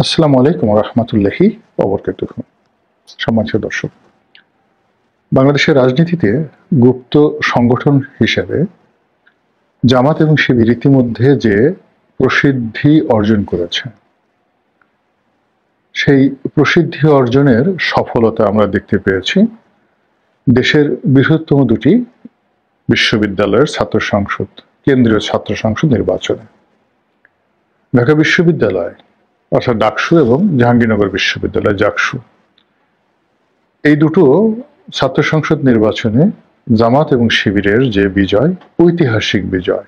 আসসালামু আলাইকুম রহমতুল্লাহি ওবরকাতুহু। সম্মানিত দর্শক, বাংলাদেশের রাজনীতিতে গুপ্ত সংগঠন হিসেবে জামাত এবং শিবির ইতিমধ্যে যে প্রসিদ্ধি অর্জন করেছে, সেই প্রসিদ্ধি অর্জনের সফলতা আমরা দেখতে পেয়েছি দেশের বৃহত্তম দুটি বিশ্ববিদ্যালয়ের ছাত্র সংসদ, কেন্দ্রীয় ছাত্র সংসদ নির্বাচনে। ঢাকা বিশ্ববিদ্যালয় অর্থাৎ ডাকসু এবং জাহাঙ্গীরনগর বিশ্ববিদ্যালয় জাকসু, এই দুটো ছাত্র সংসদ নির্বাচনে জামাত এবং শিবিরের যে বিজয়, ঐতিহাসিক বিজয়,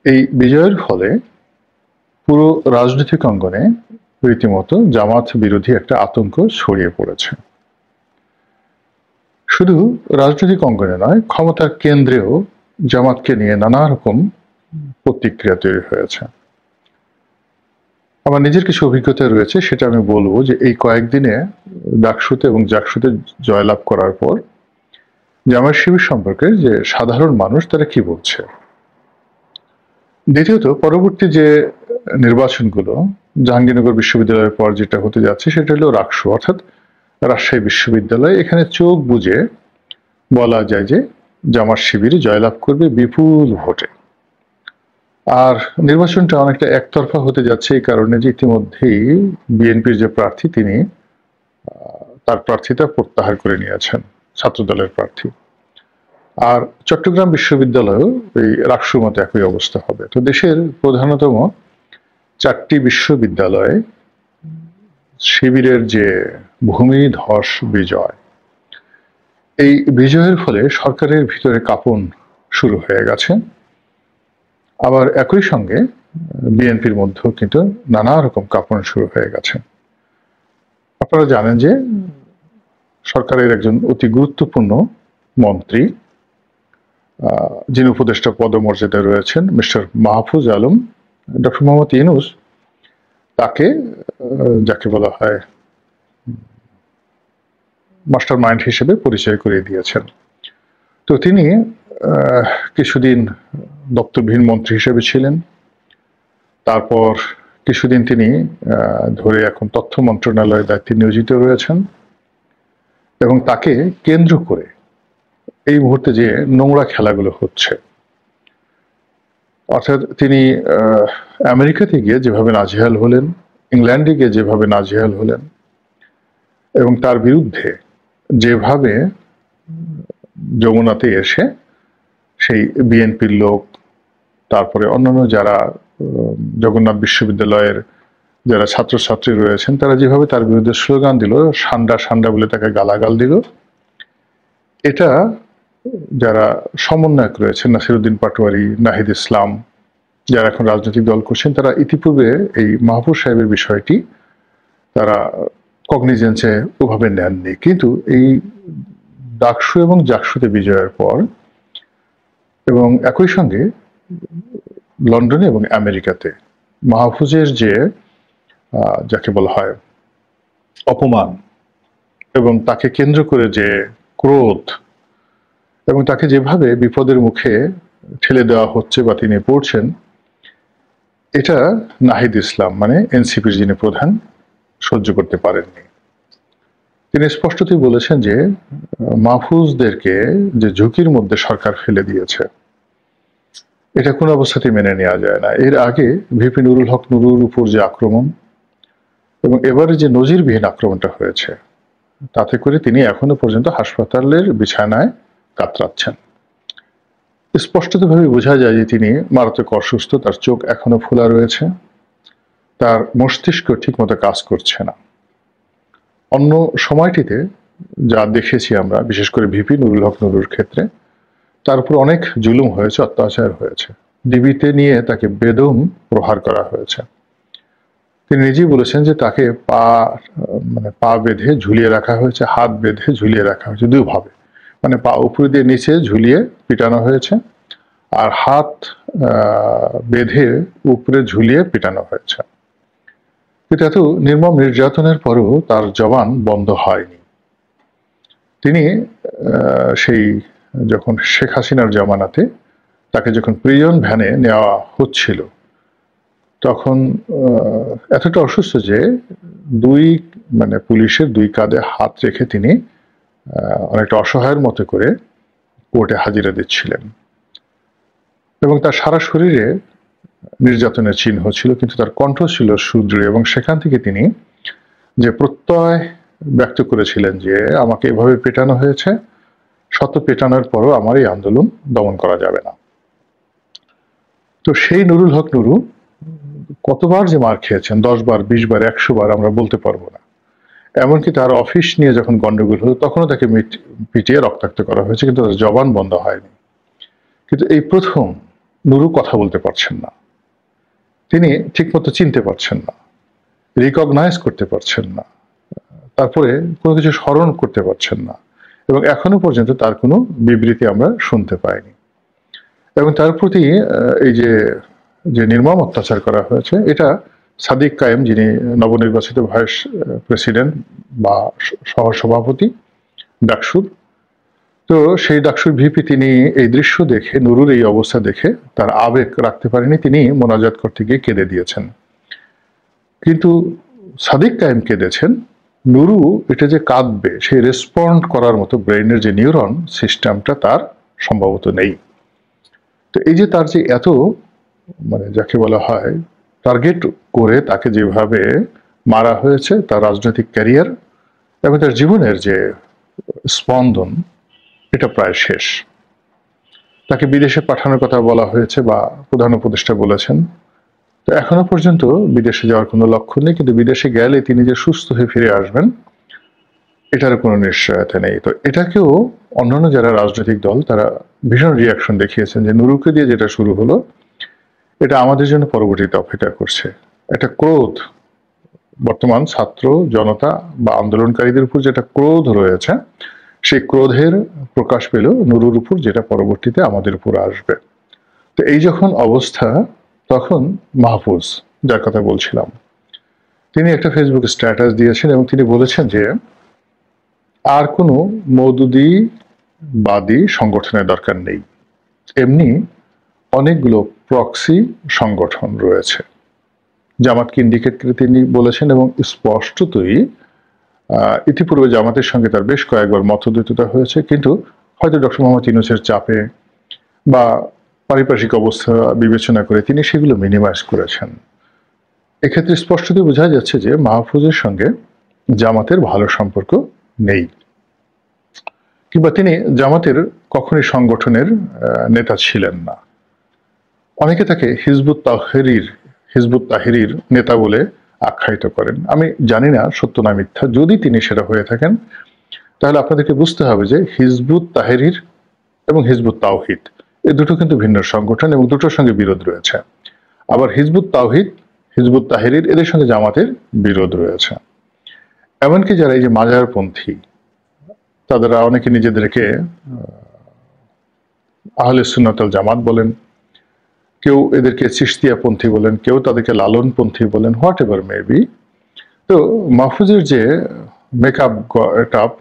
এই বিজয়ের ফলে পুরো রাজনৈতিক অঙ্গনে রীতিমতো জামাত বিরোধী একটা আতঙ্ক ছড়িয়ে পড়েছে। শুধু রাজনৈতিক অঙ্গনে নয়, ক্ষমতার কেন্দ্রেও জামাতকে নিয়ে নানা রকম প্রতিক্রিয়া তৈরি হয়েছে। আমার নিজের কিছু অভিজ্ঞতা রয়েছে, সেটা আমি বলবো যে এই কয়েকদিনে ডাকসুতে এবং জাকসুতে জয়লাভ করার পর জামাত শিবির সম্পর্কে যে সাধারণ মানুষ তারা কি বলছে। দ্বিতীয়ত, পরবর্তী যে নির্বাচনগুলো জাহাঙ্গীরনগর বিশ্ববিদ্যালয়ের পর যেটা হতে যাচ্ছে সেটা হলো রাকসু অর্থাৎ রাজশাহী বিশ্ববিদ্যালয়। এখানে চোখ বুজে বলা যায় যে জামাত শিবির জয়লাভ করবে বিপুল ভোটে। আর নির্বাচনটা অনেকটা একতরফা হতে যাচ্ছে এই কারণে যে ইতিমধ্যেই বিএনপির যে প্রার্থী তিনি তার প্রার্থিতা প্রত্যাহার করে নিয়েছেন, ছাত্রদলের প্রার্থী। আর চট্টগ্রাম বিশ্ববিদ্যালয়েও এই রাকসুর মতো একই অবস্থা হবে। তো দেশের প্রধানতম চারটি বিশ্ববিদ্যালয়ে শিবিরের যে ভূমিধস বিজয়, এই বিজয়ের ফলে সরকারের ভিতরে কাঁপন শুরু হয়ে গেছে। আবার একই সঙ্গে বিএনপির মধ্যেও কিন্তু নানা রকম কাঁপন শুরু হয়ে গেছে। আপনারা জানেন যে সরকারের একজন অতি গুরুত্বপূর্ণ মন্ত্রী, যিনি উপদেষ্টা পদমর্যাদায় রয়েছেন, মিস্টার মাহফুজ আলম, ডক্টর মোহাম্মদ ইউনূস, তাকে যাকে বলা হয় মাস্টার মাইন্ড হিসেবে পরিচয় করিয়ে দিয়েছেন। তো তিনি কিছুদিন দপ্তরবিহীন মন্ত্রী হিসেবে ছিলেন, তারপর কিছুদিন তিনি ধরে এখন তথ্য মন্ত্রণালয়ের দায়িত্বে নিয়োজিত রয়েছেন এবং তাকে কেন্দ্র করে এই মুহূর্তে যে নোংরা খেলাগুলো হচ্ছে, অর্থাৎ তিনি আমেরিকাতে গিয়ে যেভাবে নাজেহাল হলেন, ইংল্যান্ডে গিয়ে যেভাবে নাজেহাল হলেন এবং তার বিরুদ্ধে যেভাবে যমুনাতে এসে সেই বিএনপির লোক, তারপরে অন্যান্য যারা জগন্নাথ বিশ্ববিদ্যালয়ের যারা ছাত্রছাত্রী রয়েছেন, তারা যেভাবে তার বিরুদ্ধে স্লোগান দিল, সান্ডা সান্ডা বলে তাকে গালাগাল দিল, এটা যারা সমন্বয়ক রয়েছেন, নাসিরুদ্দিন পাটোয়ারি, নাহিদ ইসলাম, যারা এখন রাজনৈতিক দল করছেন, তারা ইতিপূর্বে এই মাহফুজ সাহেবের বিষয়টি তারা কগনিজেন্সে ওভাবে নেননি। কিন্তু এই ডাকসু এবং জাকসুতে বিজয়ের পর এবং একই সঙ্গে লন্ডনে এবং আমেরিকাতে মাহফুজের যে যাকে বলা হয় অপমান এবং তাকে কেন্দ্র করে যে ক্রোধ এবং তাকে যেভাবে বিপদের মুখে ঠেলে দেওয়া হচ্ছে বা তিনি পড়ছেন, এটা নাহিদ ইসলাম মানে এনসিপির যিনি প্রধান সহ্য করতে পারেননি। তিনি স্পষ্টতই বলেছেন যে মাহফুজদেরকে যে ঝুঁকির মধ্যে সরকার ফেলে দিয়েছে, এটা কোনো অবস্থাতেই মেনে নেওয়া যায় না। এর আগে ভিপি নুরুল হক নুরুর উপর যে আক্রমণ এবং এবারে যে নজিরবিহীন আক্রমণটা হয়েছে, তাতে করে তিনি এখনো পর্যন্ত হাসপাতালের বিছানায় কাতরাচ্ছেন। স্পষ্টতভাবে বোঝা যায় যে তিনি মারাত্মক অসুস্থ, তার চোখ এখনো ফোলা রয়েছে, তার মস্তিষ্ক ঠিকমতো কাজ করছে না। অন্য সময়টিতে যা দেখেছি আমরা, বিশেষ করে ভিপি নুরুল হক নুরুর ক্ষেত্রে, তার উপর অনেক জুলুম হয়েছে, অত্যাচার হয়েছে, ডিবিতে নিয়ে তাকে বেদম প্রহার করা হয়েছে। তিনি নিজেই বলেছেন যে তাকে পা বেঁধে ঝুলিয়ে রাখা হয়েছে, হাত বেঁধে ঝুলিয়ে রাখা হয়েছে দুভাবে, মানে পা উপরে দিয়ে নিচে ঝুলিয়ে পিটানো হয়েছে আর হাত বেঁধে উপরে ঝুলিয়ে পিটানো হয়েছে। কিন্তু এত নির্মম নির্যাতনের পরেও তার জবান বন্ধ হয়নি। তিনি সেই যখন শেখ হাসিনার জামানাতে তাকে যখন প্রিজন ভ্যানে নেওয়া হচ্ছিল, তখন এতটা অসুস্থ যে দুই পুলিশের দুই কাঁধে হাত রেখে তিনি অনেকটা অসহায়ের মতো করে কোর্টে হাজিরা দিচ্ছিলেন এবং তার সারা শরীরে নির্যাতনের চিহ্ন ছিল, কিন্তু তার কণ্ঠ ছিল সুদৃঢ় এবং সেখান থেকে তিনি যে প্রত্যয় ব্যক্ত করেছিলেন যে আমাকে এভাবে পেটানো হয়েছে, শত পেটানোর পরও আমার এই আন্দোলন দমন করা যাবে না। তো সেই নুরুল হক নুরু কতবার যে মার খেয়েছেন, 10 বার, 20 বার, 100 বার আমরা বলতে পারবো না। এমনকি তার অফিস নিয়ে যখন গন্ডগোল হলো তখনও তাকে পিটিয়ে রক্তাক্ত করা হয়েছে, কিন্তু তার জবান বন্ধ হয়নি। কিন্তু এই প্রথম নুরু কথা বলতে পারছেন না, তিনি ঠিকমতো চিনতে পারছেন না, রিকগনাইজ করতে পারছেন না, তারপরে কোনো কিছু স্মরণ করতে পারছেন না এবং এখনো পর্যন্ত তার কোনো বিবৃতি আমরা শুনতে পাইনি। এবং তার প্রতি এই যে নির্মম অত্যাচার করা হয়েছে, এটা সাদিক কায়েম, যিনি নবনির্বাচিত ভাইস প্রেসিডেন্ট বা সহসভাপতি ডাকসুর, তো সেই ডাকসুর ভিপি, তিনি এই দৃশ্য দেখে, নুরুর এই অবস্থা দেখে তার আবেগ রাখতে পারেনি, তিনি মোনাজাত করতে গিয়ে কেঁদে দিয়েছেন। কিন্তু সাদিক কায়েম কেঁদেছেন, নুরু এটা যে কাঁদবে সেই রেসপন্ড করার মতো ব্রেইনের যে নিউরন সিস্টেমটা তার সম্ভবত নেই। তো এই যে তার যে এত যাকে বলা হয় টার্গেট করে তাকে যেভাবে মারা হয়েছে, তার রাজনৈতিক ক্যারিয়ার এবং তার জীবনের যে স্পন্দন, এটা প্রায় শেষ। তাকে বিদেশে পাঠানোর কথা বলা হয়েছে বা প্রধান উপদেষ্টা বলেছেন, তো এখনো পর্যন্ত বিদেশে যাওয়ার কোনো লক্ষণ নেই, কিন্তু বিদেশে গেলে তিনি যে সুস্থ হয়ে ফিরে আসবেন এটার কোনো নিশ্চয়তা নেই। তো এটাকেও অন্যান্য যারা রাজনৈতিক দল তারা ভীষণ রিয়াকশন দেখিয়েছেন যে নুরুকে দিয়ে যেটা শুরু হলো এটা আমাদের জন্য পরবর্তীতে অপেক্ষা করছে। একটা ক্রোধ, বর্তমান ছাত্র জনতা বা আন্দোলনকারীদের উপর যেটা ক্রোধ রয়েছে, সেই ক্রোধের প্রকাশ পেল নুরুর উপর, যেটা পরবর্তীতে আমাদের উপর আসবে। তো এই যখন অবস্থা, তখন মাহফুজ, যার কথা বলছিলাম, তিনি একটা ফেসবুক স্ট্যাটাস দিয়েছেন এবং তিনি বলেছেন যে আর কোনো মওদুদিবাদী সংগঠনের দরকার নেই, এমনি অনেকগুলো প্রক্সি সংগঠন রয়েছে। জামাতকে ইন্ডিকেট করে তিনি বলেছেন এবং স্পষ্টতই ইতিপূর্বে জামাতের সঙ্গে তার বেশ কয়েকবার মতদ্বৈততা হয়েছে, কিন্তু হয়তো ডক্টর মোহাম্মদ ইউনূসের চাপে বা পারিপার্শ্বিক অবস্থা বিবেচনা করে তিনি সেগুলো মিনিমাইজ করেছেন। এক্ষেত্রে স্পষ্টতই বোঝা যাচ্ছে যে মাহফুজের সঙ্গে জামাতের ভালো সম্পর্ক নেই, কিংবা তিনি জামাতের কখনই সংগঠনের নেতা ছিলেন না। অনেকে তাকে হিজবুত তাহরির নেতা বলে আখ্যায়িত করেন। আমি জানি না সত্য না মিথ্যা, যদি তিনি সেটা হয়ে থাকেন তাহলে আপনাদেরকে বুঝতে হবে যে হিজবুত তাহরির এবং হিজবুত তাওহিদ এই দুটো কিন্তু ভিন্ন সংগঠন এবং দুটোর সঙ্গে বিরোধ রয়েছে। আবার হিজবুত তাওহিদ, হিজবুত তাহরির, এদের সঙ্গে জামাতের বিরোধ রয়েছে। এমনকি যারা এই যে মাজারপন্থী, তারা অনেকে নিজেদেরকে আহলে সুন্নাত ওয়াল জামাত বলেন, কেউ এদেরকে চিশতিয়া-পন্থী বলেন, কেউ তাদেরকে লালনপন্থী বলেন, হোয়াট এভার মেবি। তো মাহফুজের যে মেকআপ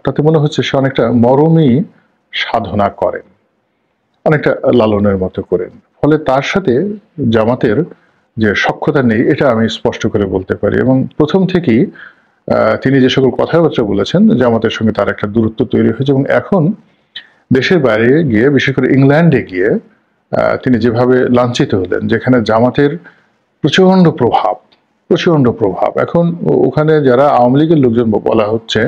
তাতে মনে হচ্ছে সে অনেকটা মরমী সাধনা করেন, অনেকটা লালনের মতো করেন। ফলে তার সাথে জামাতের যে সখ্যতা নেই এটা আমি স্পষ্ট করে বলতে পারি। এবং প্রথম থেকেই তিনি যে সকল কথাবার্তা বলেছেন, জামাতের সঙ্গে তার একটা দূরত্ব তৈরি হয়েছে। এবং এখন দেশের বাইরে গিয়ে, বিশেষ করে ইংল্যান্ডে গিয়ে তিনি যেভাবে লাঞ্ছিত হলেন, যেখানে জামাতের প্রচন্ড প্রভাব, এখন ওখানে যারা আওয়ামী লীগের লোকজন বলা হচ্ছে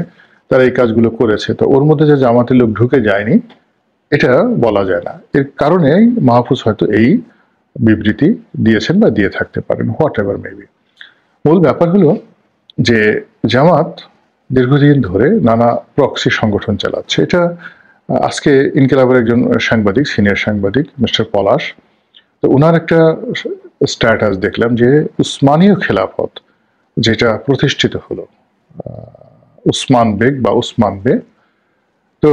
তারা এই কাজগুলো করেছে, তো ওর মধ্যে যে জামাতের লোক ঢুকে যায়নি এটা বলা যায় না। এর কারণেই মাহফুজ হয়তো এই বিবৃতি দিয়েছেন বা দিয়ে থাকতে পারেন, হোয়াট এভার মেবি। মূল ব্যাপার হলো যে জামাত দীর্ঘদিন ধরে নানা প্রক্সি সংগঠন চালাচ্ছে। এটা আজকে ইনকিলাবের একজন সাংবাদিক, সিনিয়র সাংবাদিক মিস্টার পলাশ, তো ওনার একটা স্ট্যাটাস দেখলাম যে উসমানীয় খেলাফত যেটা প্রতিষ্ঠিত হলো, উসমান বেগ বা উসমান বে, তো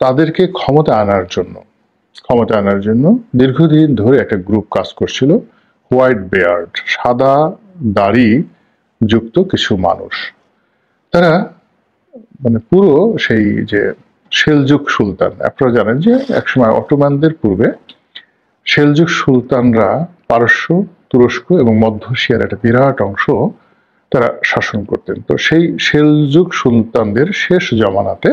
তাদেরকে ক্ষমতা আনার জন্য দীর্ঘদিন ধরে একটা গ্রুপ কাজ করছিল, হোয়াইট বেয়ার্ড, সাদা দাড়ি যুক্ত কিছু মানুষ। তারা পুরো সেই যে সেলজুক সুলতান, আপনারা জানেন যে একসময় অটোমানদের পূর্বে সেলজুক সুলতানরা পারস্য তুরস্ক এবং মধ্য এশিয়ার একটা বিরাট অংশ তারা শাসন করতেন। তো সেই সেলজুক সুলতানদের শেষ জামানাতে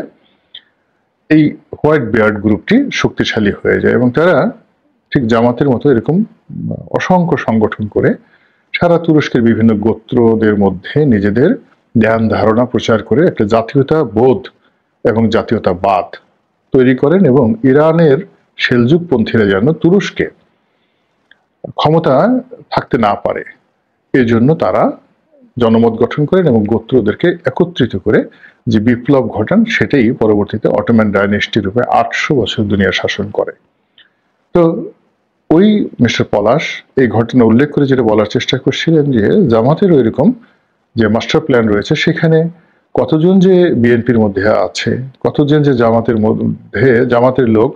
এই হোয়াইট বিয়ার্ড গ্রুপটি শক্তিশালী হয়ে যায় এবং তারা ঠিক জামাতের মতো এরকম অসংখ্য সংগঠন করে সারা তুরস্কের বিভিন্ন গোত্রদের মধ্যে নিজেদের ধ্যান ধারণা প্রচার করে একটা জাতীয়তা বোধ এবং জাতীয়তাবাদ তৈরি করেন এবং ইরানের সেলজুকপন্থীরা যেন তুরস্কে ক্ষমতা থাকতে না পারে এই জন্য তারা জনমত গঠন করেন এবং গোত্রদেরকে একত্রিত করে যে বিপ্লব ঘটান সেটাই পরবর্তীতে অটোম্যান ডাইনেস্টি রূপে 800 বছর দুনিয়া শাসন করে। তো ওই মিস্টার পলাশ এই ঘটনা উল্লেখ করে যেটা বলার চেষ্টা করছিলেন যে জামাতের ওইরকম যে মাস্টার প্ল্যান রয়েছে সেখানে কতজন যে বিএনপির মধ্যে আছে, কতজন যে জামাতের লোক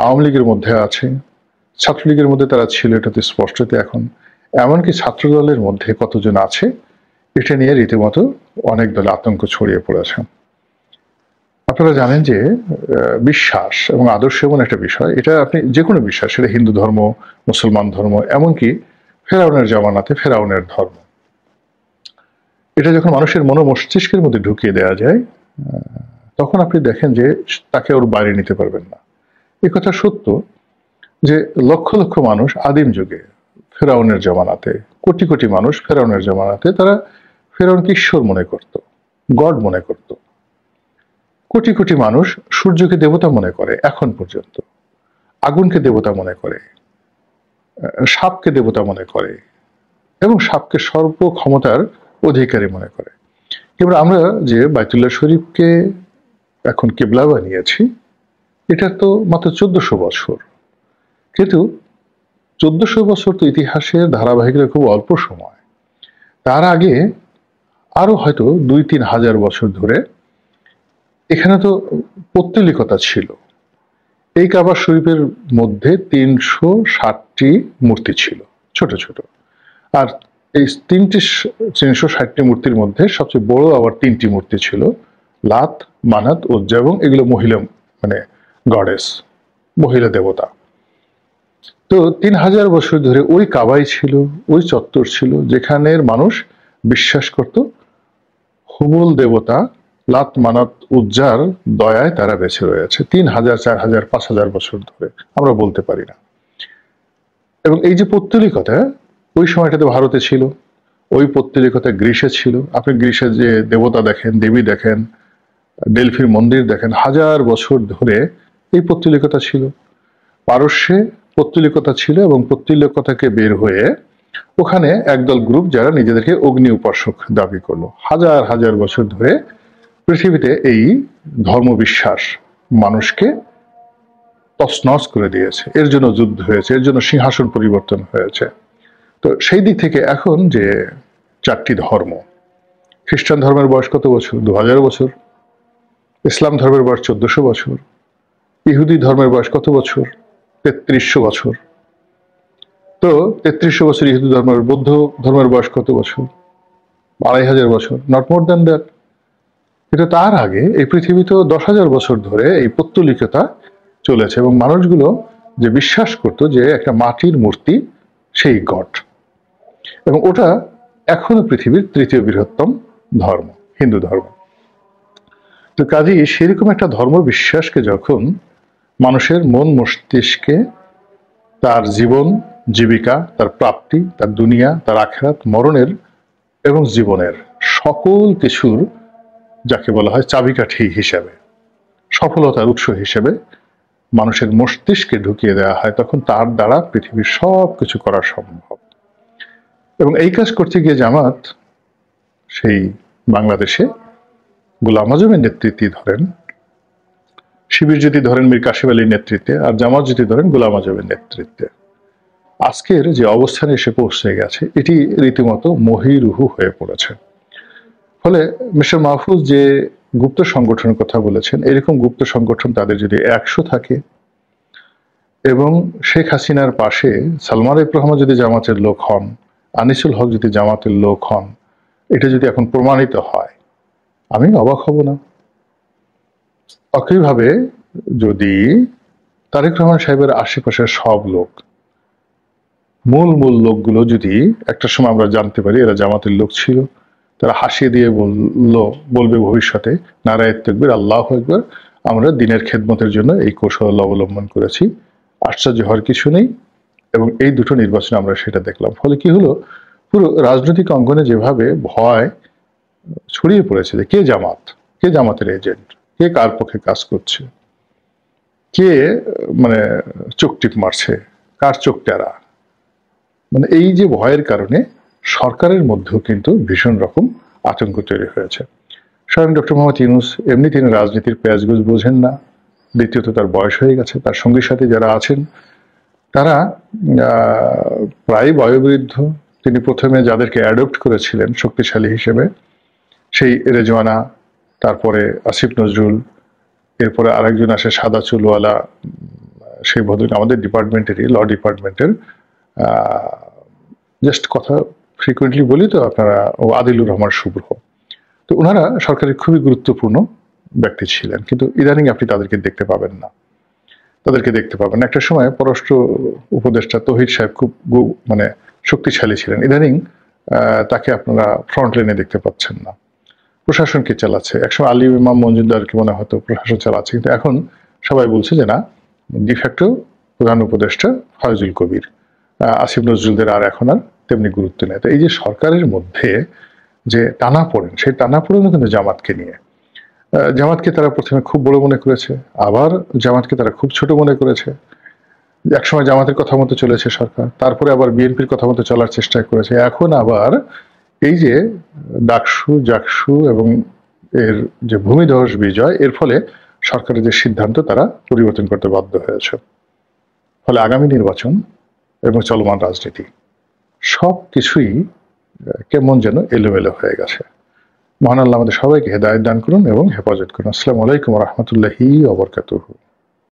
আওয়ামী লীগের মধ্যে আছে, ছাত্রলীগের মধ্যে তারা ছিল, এটা তো স্পষ্টতে এখন এমনকি ছাত্র দলের মধ্যে কতজন আছে এটা নিয়ে রীতিমতো অনেক দলে আতঙ্ক ছড়িয়ে পড়েছে। আপনারা জানেন যে বিশ্বাস এবং আদর্শ এমন একটা বিষয়, এটা আপনি যে কোনো বিশ্বাস, সেটা হিন্দু ধর্ম, মুসলমান ধর্ম, এমনকি ফেরাউনের জামানাতে ফেরাউনের ধর্ম, এটা যখন মানুষের মস্তিষ্কের মধ্যে ঢুকিয়ে দেওয়া যায় তখন আপনি দেখেন যে তাকে ওর বাইরে নিতে পারবেন না। এই কথা সত্য যে লক্ষ লক্ষ মানুষ আদিম যুগে ফেরাউনের জামানাতে, কোটি কোটি মানুষ ফেরাউনের জামানাতে তারা ফেরাউনকে ঈশ্বর মনে করত, গড মনে করত। কোটি কোটি মানুষ সূর্যকে দেবতা মনে করে এখন পর্যন্ত, আগুনকে দেবতা মনে করে, সাপকে দেবতা মনে করে এবং সাপকে সর্ব ক্ষমতার অধিকারী মনে করে। এবার আমরা যে বাইতুল্লাহ শরীফকে এখন কিবলা বানিয়েছি এটা তো মাত্র 1400 বছর, কিন্তু 1400 বছর তো ইতিহাসের ধারাবাহিকতা খুব অল্প সময়। তার আগে আরো হয়তো 2-3 হাজার বছর ধরে এখানে তো পৌত্তলিকতা ছিল। এই কাবা শরীফের মধ্যে 360টি মূর্তি ছিল ছোট ছোট, আর এই 360টি মূর্তির মধ্যে সবচেয়ে বড় আবার 3টি মূর্তি ছিল, লাত, মানাত, উজ্জা, এবং এগুলো মহিলা মানে গডেস, মহিলা দেবতা। তো 3000 বছর ধরে ওই কাবাই ছিল, ওই চত্বর ছিল যেখানের মানুষ বিশ্বাস করত হুবল দেবতা লাত, মানাত, উজ্জার দয়ায় তারা বেঁচে রয়েছে 3000, 4000, 5000 বছর ধরে, আমরা বলতে পারি না। এবং এই যে পৌত্তলিকতা ওই সময়টাতে ভারতে ছিল, ওই পৌত্তলিকতা গ্রীসে ছিল। আপনি গ্রীসে যে দেবতা দেখেন, দেবী দেখেন, ডেলফির মন্দির দেখেন, 1000 বছর ধরে এই পৌত্তলিকতা ছিল। পারস্যে পৌত্তলিকতা ছিল এবং পৌত্তলিকতাকে বের হয়ে ওখানে একদল গ্রুপ যারা নিজেদেরকে অগ্নি উপাসক দাবি করলো। 1000 বছর ধরে পৃথিবীতে এই ধর্মবিশ্বাস মানুষকে তছনছ করে দিয়েছে, এর জন্য যুদ্ধ হয়েছে, এর জন্য সিংহাসন পরিবর্তন হয়েছে। তো সেই দিক থেকে এখন যে 4টি ধর্ম, খ্রিস্টান ধর্মের বয়স কত বছর? 2000 বছর। ইসলাম ধর্মের বয়স 1400 বছর। ইহুদি ধর্মের বয়স কত বছর? 3300 বছর। তো 3300 বছর ইহুদি ধর্মের, বৌদ্ধ ধর্মের বয়স কত বছর? 2500 বছর, নট মোর দ্যান দ্যাট। কিন্তু তার আগে এই পৃথিবী তো 10,000 বছর ধরে এই পৌত্তলিকতা চলেছে এবং মানুষগুলো যে বিশ্বাস করতো যে একটা মাটির মূর্তি সেই গড, এবং ওটা এখনো পৃথিবীর 3য় বৃহত্তম ধর্ম, হিন্দু ধর্ম। তো কাজেই সেরকম একটা ধর্ম বিশ্বাসকে যখন মানুষের মস্তিষ্কে তার জীবন, জীবিকা, তার প্রাপ্তি, তার দুনিয়া, তার আখিরাত, মরণের এবং জীবনের সকল কিছুর যাকে বলা হয় চাবিকাঠি হিসেবে, সফলতার উৎস হিসেবে মানুষের মস্তিষ্কে ঢুকিয়ে দেওয়া হয়, তখন তার দ্বারা পৃথিবীর সব কিছু করা সম্ভব। এবং এই কাজ করতে গিয়ে জামাত সেই বাংলাদেশে গোলাম আজমের নেতৃত্বে ধরেন, শিবির যদি ধরেন মীর কাসিম আলীর নেতৃত্বে, আর জামাত যদি ধরেন গোলাম আজমের নেতৃত্বে, আজকের যে অবস্থানে এসে পৌঁছে গেছে এটি রীতিমতো মহিরুহু হয়ে পড়েছে। ফলে মিস্টার মাহফুজ যে গুপ্ত সংগঠনের কথা বলেছেন, এরকম গুপ্ত সংগঠন তাদের যদি 100 থাকে এবং শেখ হাসিনার পাশে সালমান এফ রহমান যদি জামাতের লোক হন, আনিসুল হক যদি জামাতের লোক হন, এটা যদি এখন প্রমাণিত হয়, আমি অবাক হব না। একইভাবে যদি তারেক রহমান সাহেবের আশেপাশের সব লোক মূল মূল লোকগুলো যদি একটা সময় আমরা জানতে পারি এরা জামাতের লোক ছিল, তারা হাসিয়ে দিয়ে বলবে ভবিষ্যতে নারায়ে তাকবীর, আল্লাহু আকবার, আমরা দিনের খেদমতের জন্য এই কৌশল অবলম্বন করেছি, আশ্চর্য হওয়ার কিছু নেই। এবং এই দুটো নির্বাচনে আমরা সেটা দেখলাম। ফলে কি হলো, পুরো রাজনৈতিক অঙ্গনে যেভাবে ভয় ছড়িয়ে পড়েছে যে কে জামাত, কে জামাতের এজেন্ট, কে কার পক্ষে কাজ করছে, কে মানে চোখ টিপ মারছে, কার চোখ টেরা, মানে এই যে ভয়ের কারণে সরকারের মধ্যেও কিন্তু ভীষণ রকম আতঙ্ক তৈরি হয়েছে। স্বয়ং ডক্টর মোহাম্মদ ইউনূস এমনি তিনি রাজনীতির পেঁয়াজগোজ বোঝেন না, দ্বিতীয়ত তার বয়স হয়ে গেছে, তার সঙ্গী সাথী যারা আছেন তারা প্রায় বয়োবৃদ্ধ। তিনি প্রথমে যাদেরকে অ্যাডপ্ট করেছিলেন শক্তিশালী হিসেবে, সেই রেজওয়ানা, তারপরে আসিফ নজরুল, এরপরে আরেকজন আসে সাদা চুলওয়ালা, সেই ভদ্রলোক আমাদের ডিপার্টমেন্টেরই, ল ডিপার্টমেন্টের, জাস্ট কথা ফ্রিকুয়েন্টলি বলি তো আপনারা, ও আদিলুর রহমান শুভ্র। তো ওনারা সরকারের খুবই গুরুত্বপূর্ণ ব্যক্তি ছিলেন, কিন্তু ইদানিং আপনি তাদেরকে দেখতে পাবেন না, তাদেরকে দেখতে পাবেন। একটা সময় পররাষ্ট্র উপদেষ্টা তৌহিদ সাহেব খুব মানে শক্তিশালী ছিলেন, ইদানিং তাকে আপনারা ফ্রন্ট লাইনে দেখতে পাচ্ছেন না। প্রশাসনকে চালাচ্ছে, একসময় আলী ইমাম মজুমদারকে মনে হতো প্রশাসন চালাচ্ছে, কিন্তু এখন সবাই বলছে যে না, ডিফ্যাক্টো প্রধান উপদেষ্টা ফয়জুল কবির, আসিফ নজরুলদের আর এখন আর তেমনি গুরুত্ব নেই। তো এই যে সরকারের মধ্যে যে টানাপোড়েন, সেই টানাপোড়েনও কিন্তু জামাতকে নিয়ে। জামাতকে তারা প্রথমে খুব বড় মনে করেছে, আবার জামাতকে তারা খুব ছোট মনে করেছে। একসময় জামাতের কথা মতো চলেছে সরকার, তারপরে আবার বিএনপির কথা মতো চলার চেষ্টা করেছে, এখন আবার এই যে ডাকসু জাকসু এবং এর যে ভূমিধস বিজয়, এর ফলে সরকারের যে সিদ্ধান্ত তারা পরিবর্তন করতে বাধ্য হয়েছে। ফলে আগামী নির্বাচন এবং চলমান রাজনীতি সব কিছুই কেমন যেন এলোমেলো হয়ে গেছে। মহান আল্লাহ আমাদের সবাইকে হেদায়েত দান করুন এবং হেফাজত করুন। আসসালামু আলাইকুম ওয়া রাহমাতুল্লাহি ওয়া বারাকাতুহু।